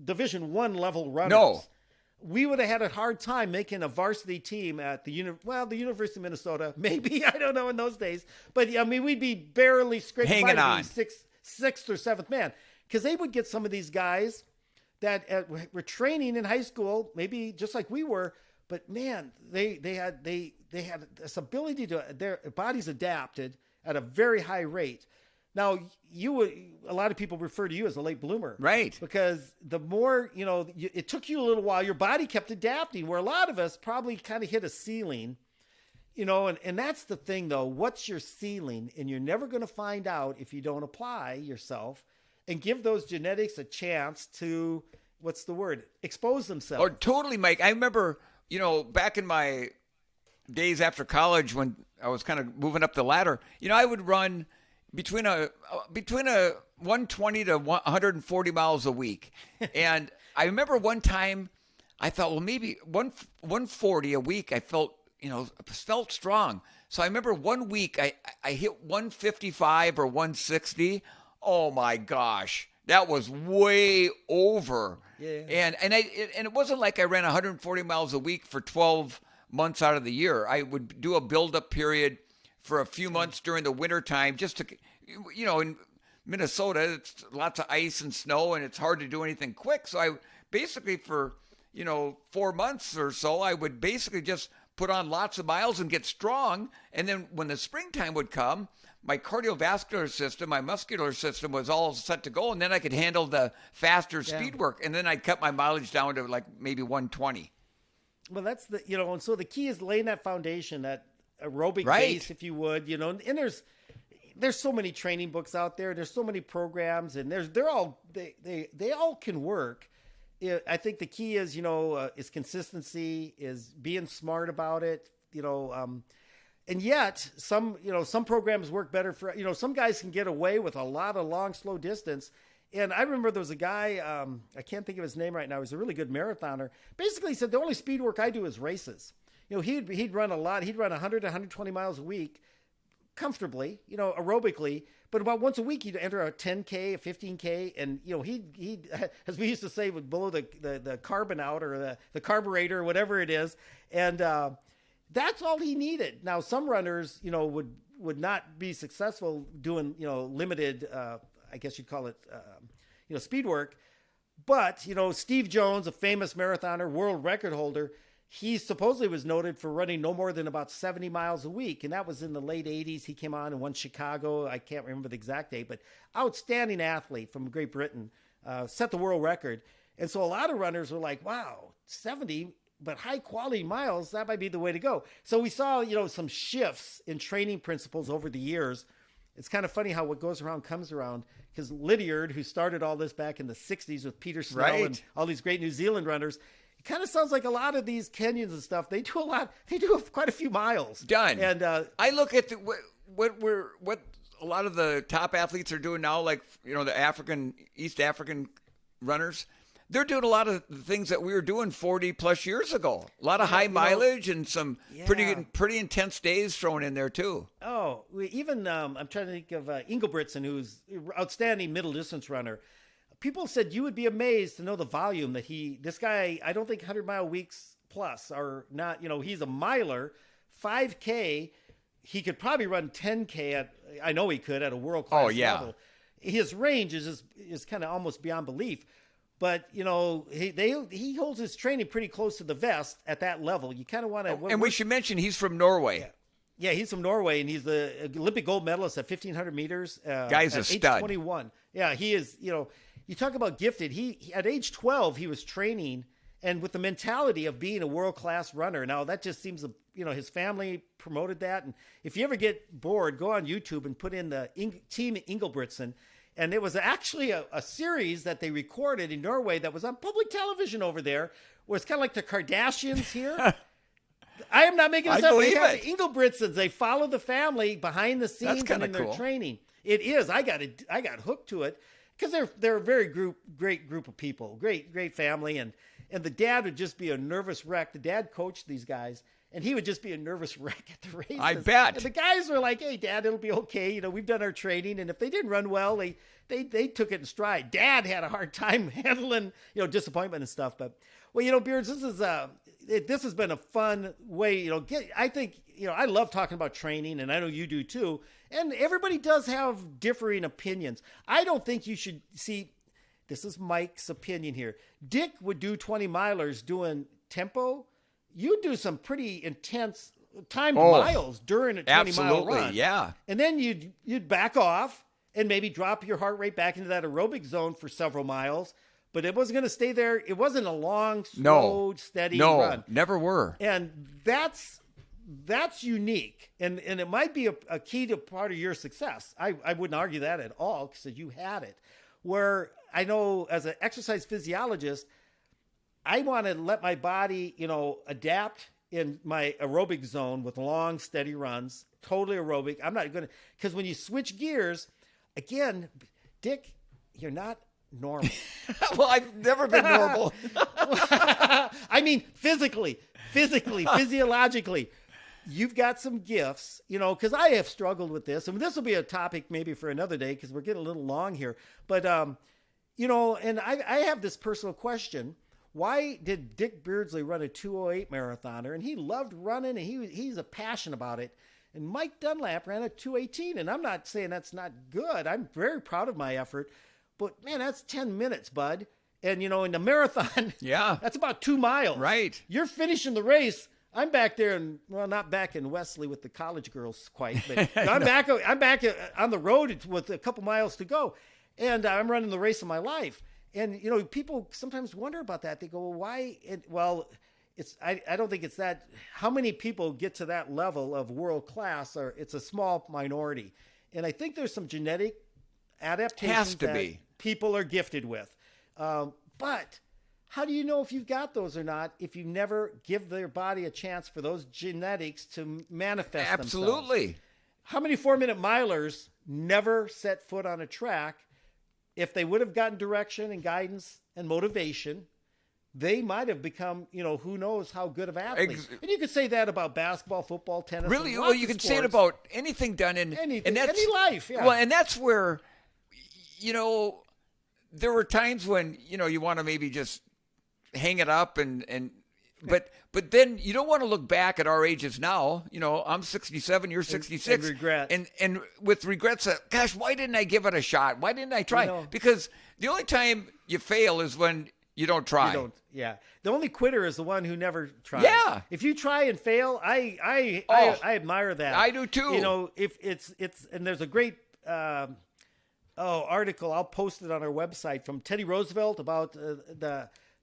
Division I level runners. No. We would have had a hard time making a varsity team at the University of Minnesota. Maybe, I don't know in those days. But, we'd be barely scraping hanging on. Sixth or seventh man. Because they would get some of these guys that were training in high school, maybe just like we were. But, man, they had this ability their bodies adapted at a very high rate. Now, a lot of people refer to you as a late bloomer. Right. Because the more, it took you a little while. Your body kept adapting, where a lot of us probably kind of hit a ceiling, and that's the thing, though. What's your ceiling? And you're never going to find out if you don't apply yourself and give those genetics a chance to, expose themselves. Oh, totally, Mike. I remember, back in my days after college when I was kind of moving up the ladder, I would run between a 120 to 140 miles a week. And I remember one time I thought, well, maybe 140 a week. I felt strong. So I remember one week I hit 155 or 160. Oh my gosh, that was way over. Yeah. And it wasn't like I ran 140 miles a week for 12 months out of the year. I would do a build-up period for a few months during the winter time, just to, in Minnesota, it's lots of ice and snow and it's hard to do anything quick. So I basically for, 4 months or so, I would basically just put on lots of miles and get strong. And then when the springtime would come, my cardiovascular system, my muscular system was all set to go. And then I could handle the faster speed work. And then I'd cut my mileage down to like maybe 120. Well, that's and so the key is laying that foundation, that aerobic base, if you would, and there's so many training books out there. There's so many programs, and they all can work. I think the key is, is consistency, is being smart about it, and yet some programs work better for, some guys can get away with a lot of long, slow distance. And I remember there was a guy, I can't think of his name right now. He's a really good marathoner. Basically he said, the only speed work I do is races. He'd run a lot. He'd run 100 to 120 miles a week comfortably, aerobically, but about once a week he'd enter a 10K, a 15K. And, he'd as we used to say, would blow the carbon out, or the carburetor, or whatever it is. And that's all he needed. Now, some runners, would not be successful doing, limited, I guess you'd call it, speed work. But, Steve Jones, a famous marathoner, world record holder, he supposedly was noted for running no more than about 70 miles a week. And that was in the late 80s. He came on and won Chicago. I can't remember the exact date, but outstanding athlete from Great Britain, set the world record. And so a lot of runners were like, wow, 70, but high quality miles, that might be the way to go. So we saw, some shifts in training principles over the years. It's kind of funny how what goes around comes around, because Lydiard, who started all this back in the 60s with Peter Snell and all these great New Zealand runners, it kind of sounds like a lot of these Kenyans and stuff, they do quite a few miles. Done. And I look at what a lot of the top athletes are doing now, like, the East African runners. They're doing a lot of the things that we were doing 40 plus years ago. A lot of high mileage and some pretty intense days thrown in there too. Oh, even I'm trying to think of Ingelbritsen, who's an outstanding middle distance runner. People said you would be amazed to know the volume that this guy, I don't think 100-mile weeks plus are not, he's a miler, 5K. He could probably run 10K I know he could at a world-class level. His range is kind of almost beyond belief. But, he holds his training pretty close to the vest at that level. You kind of want to... And we should mention he's from Norway. Yeah, he's from Norway, and he's the Olympic gold medalist at 1,500 meters. Guy's a stud. Age 21. Yeah, he is, you talk about gifted. He at age 12, he was training, and with the mentality of being a world-class runner. Now, that just seems, his family promoted that. And if you ever get bored, go on YouTube and put in the Team Ingelbritsen. And it was actually a series that they recorded in Norway that was on public television over there, where it's kind of like the Kardashians here. I am not making this up. They have Ingelbritsens. They follow the family behind the scenes and in their training. It is. I got hooked to it because they're a very great group of people, great family, and the dad would just be a nervous wreck. The dad coached these guys, and he would just be a nervous wreck at the races. I bet. And the guys were like, "Hey, Dad, it'll be okay. We've done our training." And if they didn't run well, they took it in stride. Dad had a hard time handling, disappointment and stuff. But, well, Beards, this has been a fun way, I think, I love talking about training, and I know you do too. And everybody does have differing opinions. I don't think you should see, this is Mike's opinion here. Dick would do 20 milers doing tempo. You do some pretty intense timed miles during a 20-mile run. Yeah. And then you'd back off and maybe drop your heart rate back into that aerobic zone for several miles. But it wasn't going to stay there. It wasn't a long, slow, steady run. No, never were. And that's unique. And it might be a key to part of your success. I wouldn't argue that at all, because you had it. Where I know as an exercise physiologist, I want to let my body, adapt in my aerobic zone with long, steady runs, totally aerobic. I'm not going to, because when you switch gears, again, Dick, you're not normal. Well, I've never been normal. I mean, physically, physiologically, you've got some gifts, because I have struggled with this. And this will be a topic maybe for another day, because we're getting a little long here. But, and I have this personal question. Why did Dick Beardsley run a 2:08 marathoner? And he loved running, and he's a passion about it. And Mike Dunlap ran a 2:18, and I'm not saying that's not good. I'm very proud of my effort. But, man, that's 10 minutes, bud. And, in the marathon, Yeah. that's about 2 miles. Right. You're finishing the race. I'm back there, not back in Wesley with the college girls quite, but I'm back on the road with a couple miles to go. And I'm running the race of my life. And, people sometimes wonder about that. They go, well, why? I don't think it's that. How many people get to that level of world class? Or it's a small minority. And I think there's some genetic adaptations that people are gifted with. But how do you know if you've got those or not if you never give their body a chance for those genetics to manifest themselves? Absolutely. How many 4-minute milers never set foot on a track? If they would have gotten direction and guidance and motivation, they might have become, who knows how good of athletes. And you could say that about basketball, football, tennis. Really? Well, you can say it about anything done in anything, any life. Yeah. Well, and that's where, there were times when, you want to maybe just hang it up but then you don't want to look back at our ages now. I'm 67, you're 66. And regret. And with regrets that, gosh, why didn't I give it a shot? Why didn't I try? Because the only time you fail is when you don't try. Yeah. The only quitter is the one who never tries. Yeah. If you try and fail, I admire that. I do too. If it's and there's a great article, I'll post it on our website, from Teddy Roosevelt about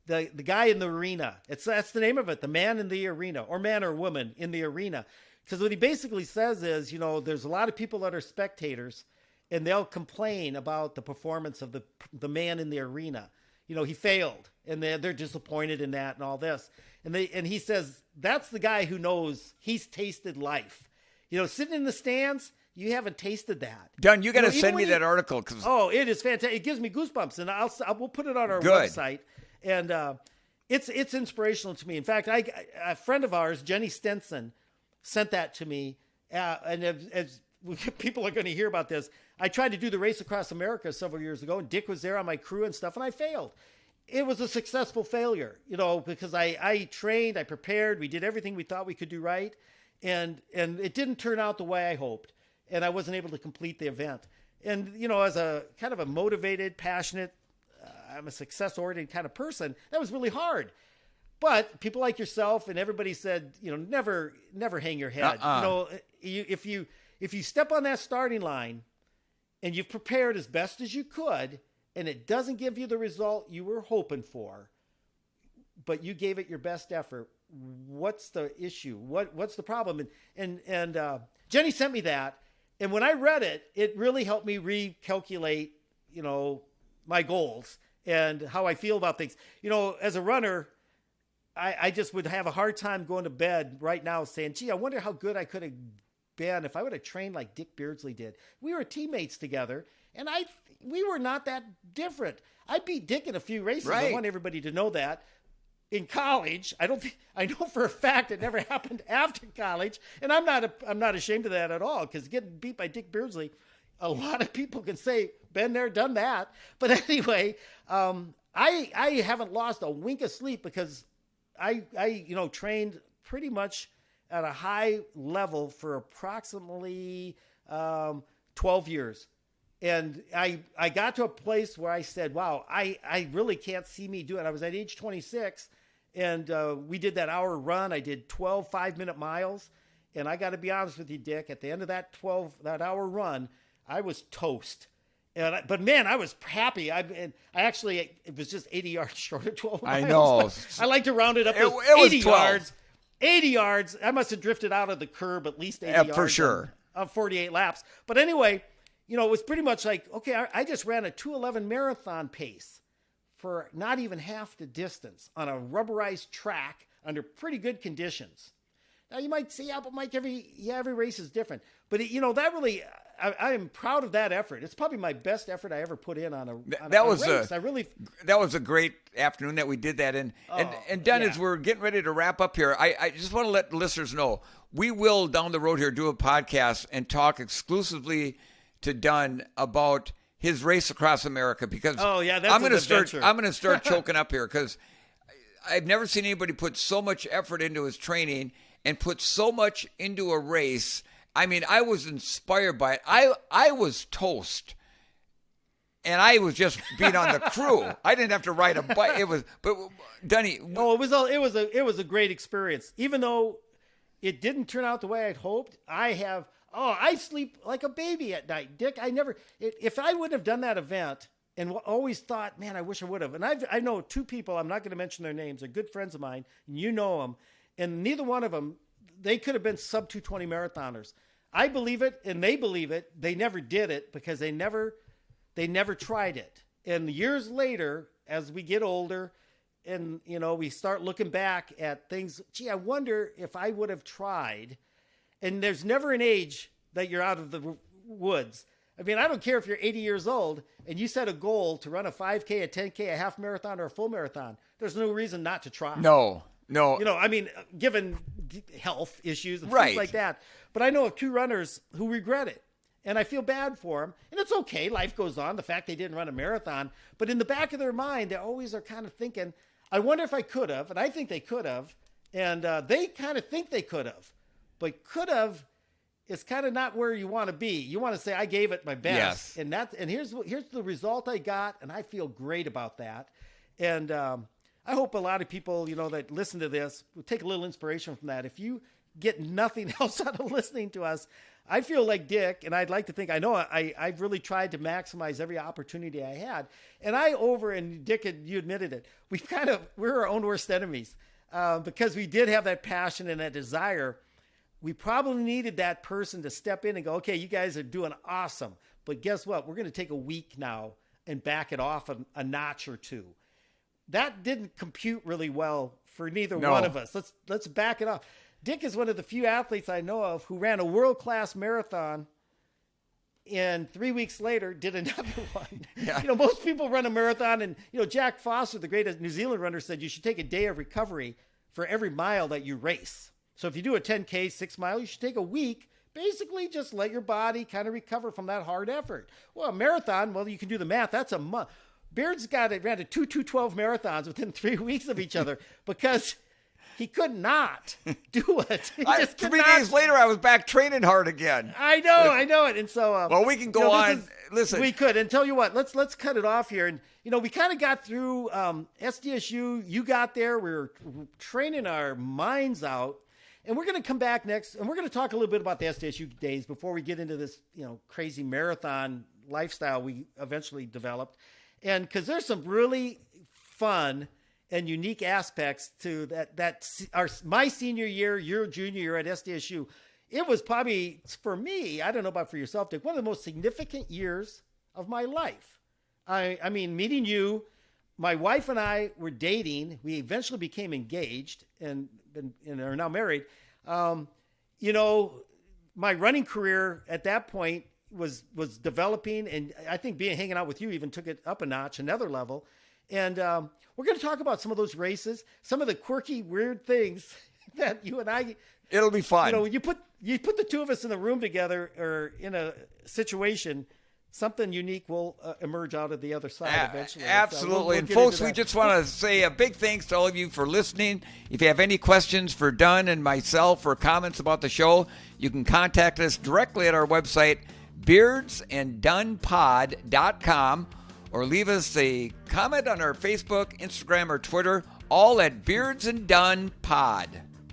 the guy in the arena. That's the name of it, the man in the arena, or man or woman in the arena. Because what he basically says is, there's a lot of people that are spectators, and they'll complain about the performance of the man in the arena. He failed, and they're disappointed in that and all this. And he says that's the guy who knows he's tasted life. Sitting in the stands, you haven't tasted that. Don, you got to send me that article. It is fantastic. It gives me goosebumps, and we'll put it on our website. And it's inspirational to me. In fact, a friend of ours, Jenny Stenson, sent that to me. And as people are going to hear about this, I tried to do the Race Across America several years ago, and Dick was there on my crew and stuff, and I failed. It was a successful failure, because I trained, I prepared, we did everything we thought we could do right, and it didn't turn out the way I hoped, and I wasn't able to complete the event. And, as a kind of a motivated, passionate, I'm a success-oriented kind of person, that was really hard. But people like yourself and everybody said, never hang your head. If you step on that starting line and you've prepared as best as you could, and it doesn't give you the result you were hoping for, but you gave it your best effort, what's the issue? What's the problem? And Jenny sent me that, and when I read it, it really helped me recalculate, my goals and how I feel about things. As a runner, I just would have a hard time going to bed right now saying, gee, I wonder how good I could have been if I would have trained like Dick Beardsley did. We were teammates together, and we were not that different. I beat Dick in a few races. Right. I want everybody to know that. In college, I know for a fact it never happened after college, and I'm not ashamed of that at all, because getting beat by Dick Beardsley, a lot of people can say, been there, done that. But anyway, I haven't lost a wink of sleep because I trained pretty much at a high level for approximately 12 years. And I got to a place where I said, wow, I really can't see me do it. I was at age 26, and we did that hour run. I did 12 5-minute miles. And I got to be honest with you, Dick, at the end of that hour run, I was toast. But man, I was happy. It was just 80 yards short of 12 miles. I know. I like to round it up to it 80 was 12. yards. 80 yards. I must have drifted out of the curb at least 80 yards. For sure. Of 48 laps. But anyway, it was pretty much like, okay, I just ran a 2:11 marathon pace for not even half the distance on a rubberized track under pretty good conditions. Now you might say, but Mike, every race is different. But that really, I am proud of that effort. It's probably my best effort I ever put in on a race. That was a great afternoon that we did that. And Don, as we're getting ready to wrap up here, I just want to let listeners know, we will down the road here do a podcast and talk exclusively to Dunn about his Race Across America, because that's I'm going to start choking up here, because I've never seen anybody put so much effort into his training and put so much into a race. I mean, I was inspired by it. I was toast And I was just being on the crew. I didn't have to ride a bike. But Dunny. No, it was a great experience. Even though it didn't turn out the way I'd hoped, I sleep like a baby at night, Dick. If I wouldn't have done that event and always thought, man, I wish I would have. And I know two people, I'm not going to mention their names. They're good friends of mine, and you know them. And neither one of them, they could have been sub 220 marathoners. I believe it, and they believe it. They never did it because they never tried it. And years later, as we get older and, we start looking back at things, gee, I wonder if I would have tried. And there's never an age that you're out of the woods. I mean, I don't care if you're 80 years old and you set a goal to run a 5K, a 10K, a half marathon, or a full marathon. There's no reason not to try. No. Given health issues and right. things like that. But I know of two runners who regret it. And I feel bad for them. And it's okay. Life goes on. The fact they didn't run a marathon. But in the back of their mind, they always are kind of thinking, I wonder if I could have. And I think they could have. And they kind of think they could have. But could have is kind of not where you want to be. You want to say, I gave it my best. Yes. And here's the result I got. And I feel great about that. And I hope a lot of people, that listen to this will take a little inspiration from that. If you get nothing else out of listening to us, I feel like Dick, and I'd like to think, I've really tried to maximize every opportunity I had. And Dick, you admitted it, we're our own worst enemies because we did have that passion and that desire. We probably needed that person to step in and go, okay, you guys are doing awesome. But guess what? We're going to take a week now and back it off a notch or two. That didn't compute really well for neither one of us. Let's back it off. Dick is one of the few athletes I know of who ran a world-class marathon and 3 weeks later did another one. Yeah. Most people run a marathon and, Jack Foster, the greatest New Zealand runner, said you should take a day of recovery for every mile that you race. So if you do a 10K, 6 mile, you should take a week, basically just let your body kind of recover from that hard effort. Well, a marathon, you can do the math. That's a month. Beard's ran two 2:12 marathons within 3 weeks of each other because he could not do it. 3 days later, I was back training hard again. I know it. And so, we can go on. Listen, we could. And tell you what, let's cut it off here. And we kind of got through SDSU. You got there. We were training our minds out, and we're going to come back next, and we're going to talk a little bit about the SDSU days before we get into this, crazy marathon lifestyle we eventually developed. And because there's some really fun and unique aspects to my senior year, your junior year at SDSU. It was probably, for me, I don't know about for yourself, Dick, one of the most significant years of my life. I mean, meeting you, my wife and I were dating. We eventually became engaged and are now married. My running career at that point was developing, and I think hanging out with you even took it up a notch, another level. And we're going to talk about some of those races, some of the quirky, weird things that you and I. It'll be fun. You put the two of us in the room together or in a situation, something unique will emerge out of the other side eventually. Absolutely. And folks, we just want to say a big thanks to all of you for listening. If you have any questions for Dunn and myself or comments about the show, you can contact us directly at our website, beardsanddunpod.com, or leave us a comment on our Facebook, Instagram, or Twitter, all at Beards and Dun Pod!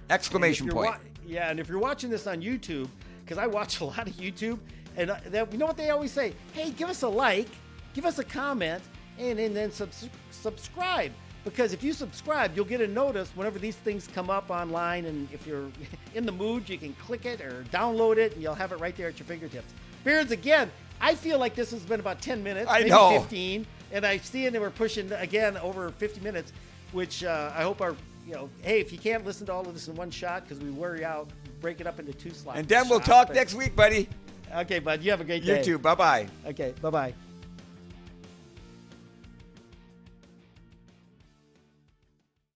Exclamation point. And if you're watching this on YouTube, because I watch a lot of YouTube, and you know what they always say? Hey, give us a like, give us a comment, and then subscribe. Because if you subscribe, you'll get a notice whenever these things come up online, and if you're in the mood, you can click it or download it, and you'll have it right there at your fingertips. Beards, again, I feel like this has been about 10 minutes, maybe 15, and I see that we're pushing, again, over 50 minutes, which I hope are, hey, if you can't listen to all of this in one shot, because we wear you out, break it up into 2 slots. And then we'll talk next week, buddy. Okay, bud, you have a great day. You too. Bye-bye. Okay, bye-bye.